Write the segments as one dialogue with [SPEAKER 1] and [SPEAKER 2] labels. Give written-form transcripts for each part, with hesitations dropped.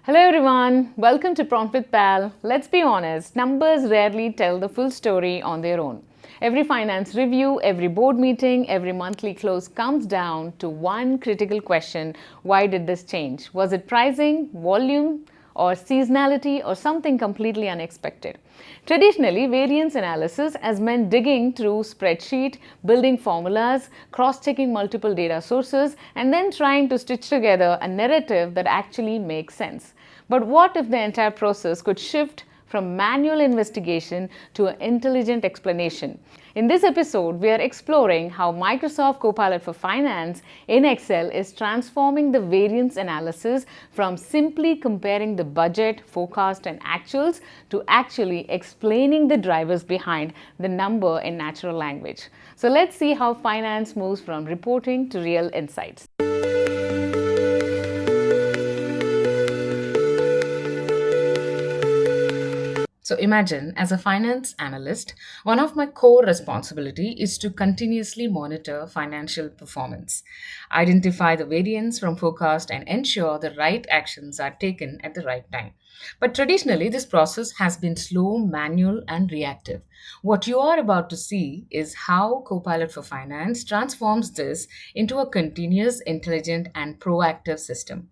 [SPEAKER 1] Hello everyone, welcome to Prompt with Pal. Let's be honest, numbers rarely tell the full story on their own. Every finance review, every board meeting, every monthly close comes down to one critical question: why did this change? Was it pricing, volume, or seasonality, or something completely unexpected? Traditionally, variance analysis has meant digging through spreadsheet, building formulas, cross-checking multiple data sources, and then trying to stitch together a narrative that actually makes sense. But what if the entire process could shift from manual investigation to an intelligent explanation? In this episode, we are exploring how Microsoft Copilot for Finance in Excel is transforming the variance analysis from simply comparing the budget, forecast, and actuals to actually explaining the drivers behind the number in natural language. So let's see how finance moves from reporting to real insights. So imagine, as a finance analyst, one of my core responsibility is to continuously monitor financial performance, identify the variance from forecast, and ensure the right actions are taken at the right time. But traditionally, this process has been slow, manual, and reactive. What you are about to see is how Copilot for Finance transforms this into a continuous, intelligent, and proactive system.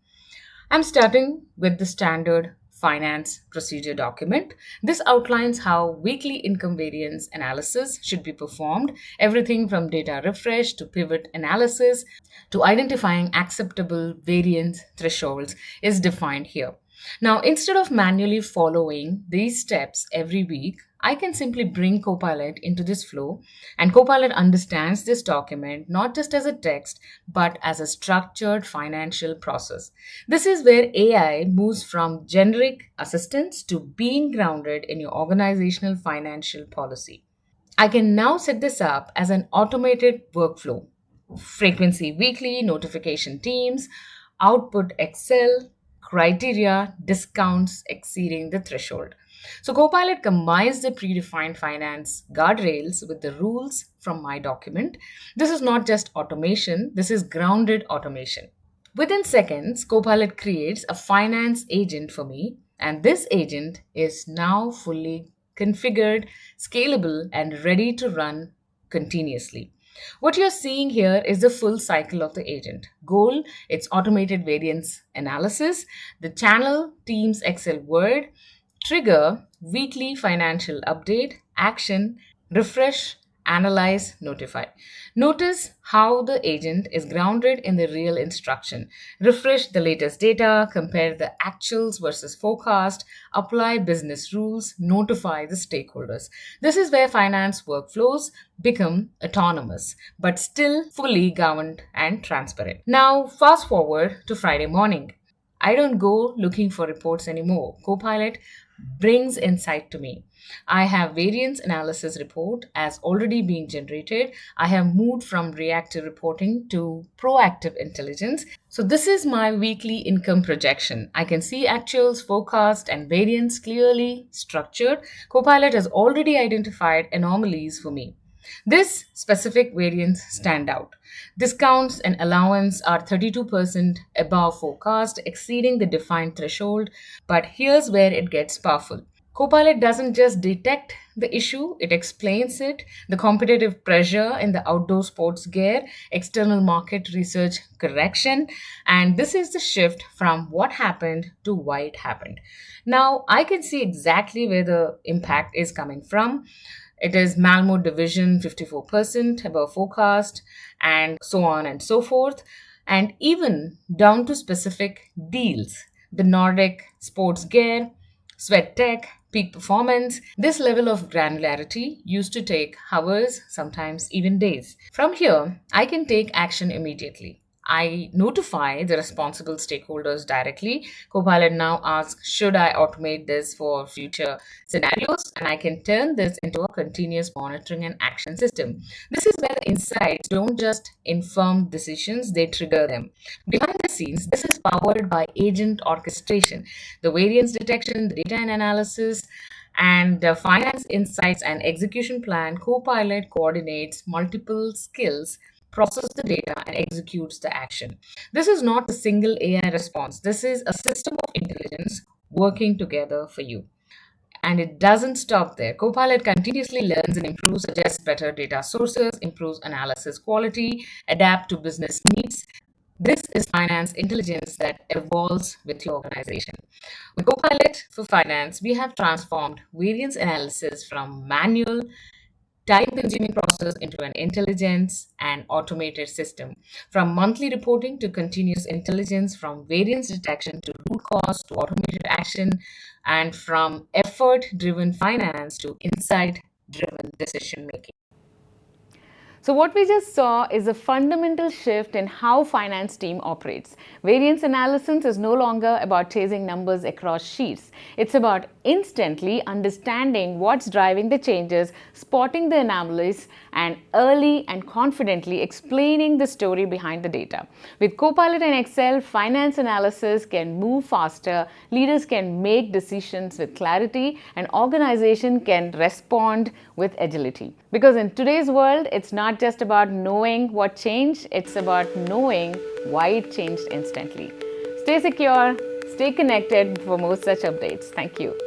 [SPEAKER 1] I'm starting with the standard finance procedure document. This outlines how weekly income variance analysis should be performed, everything from data refresh to pivot analysis to identifying acceptable variance thresholds is defined here. Now, instead of manually following these steps every week, I can simply bring Copilot into this flow, and Copilot understands this document not just as a text but as a structured financial process. This is where AI moves from generic assistance to being grounded in your organizational financial policy. I can now set this up as an automated workflow: frequency weekly, notification teams, output Excel, criteria, discounts exceeding the threshold. So Copilot combines the predefined finance guardrails with the rules from my document. This is not just automation, this is grounded automation. Within seconds, Copilot creates a finance agent for me, and this agent is now fully configured, scalable, and ready to run continuously. What you're seeing here is the full cycle of the agent. Goal: it's automated variance analysis, the channel Teams Excel Word, trigger weekly financial update, action, refresh, analyze, notify. Notice how the agent is grounded in the real instruction. Refresh the latest data, compare the actuals versus forecast, apply business rules, notify the stakeholders. This is where finance workflows become autonomous but still fully governed and transparent. Now, fast forward to Friday morning. I don't go looking for reports anymore. Copilot brings insight to me. I have variance analysis report as already being generated. I have moved from reactive reporting to proactive intelligence. So this is my weekly income projection. I can see actuals, forecast, and variance clearly structured. Copilot has already identified anomalies for me. This specific variants stand out. Discounts and allowance are 32% above forecast, exceeding the defined threshold. But here's where it gets powerful. Copilot doesn't just detect the issue, it explains it: the competitive pressure in the outdoor sports gear, external market research correction, and this is the shift from what happened to why it happened. Now, I can see exactly where the impact is coming from. It is Malmo division 54% above forecast, and so on and so forth, and even down to specific deals. The Nordic sports gear, sweat tech, peak performance. This level of granularity used to take hours, sometimes even days. From here, I can take action immediately. I notify the responsible stakeholders directly. Copilot now asks, should I automate this for future scenarios? And I can turn this into a continuous monitoring and action system. This is where the insights don't just inform decisions, they trigger them. Behind the scenes, this is powered by agent orchestration, the variance detection, the data and analysis, and the finance insights and execution plan. Copilot coordinates multiple skills processes the data, and executes the action. This is not a single AI response. This is a system of intelligence working together for you. And it doesn't stop there. Copilot continuously learns and improves, suggests better data sources, improves analysis quality, adapt to business needs. This is finance intelligence that evolves with your organization. With Copilot for Finance, we have transformed variance analysis from manual, time consuming process into an intelligence and automated system. From monthly reporting to continuous intelligence, from variance detection to root cause to automated action, and from effort driven finance to insight driven decision making.
[SPEAKER 2] So what we just saw is a fundamental shift in how finance team operates. Variance analysis is no longer about chasing numbers across sheets. It's about instantly understanding what's driving the changes, spotting the anomalies, and early and confidently explaining the story behind the data. With Copilot and Excel, finance analysis can move faster, leaders can make decisions with clarity, and organization can respond with agility. Because in today's world, it's not just about knowing what changed, it's about knowing why it changed instantly. Stay secure, stay connected for more such updates. Thank you.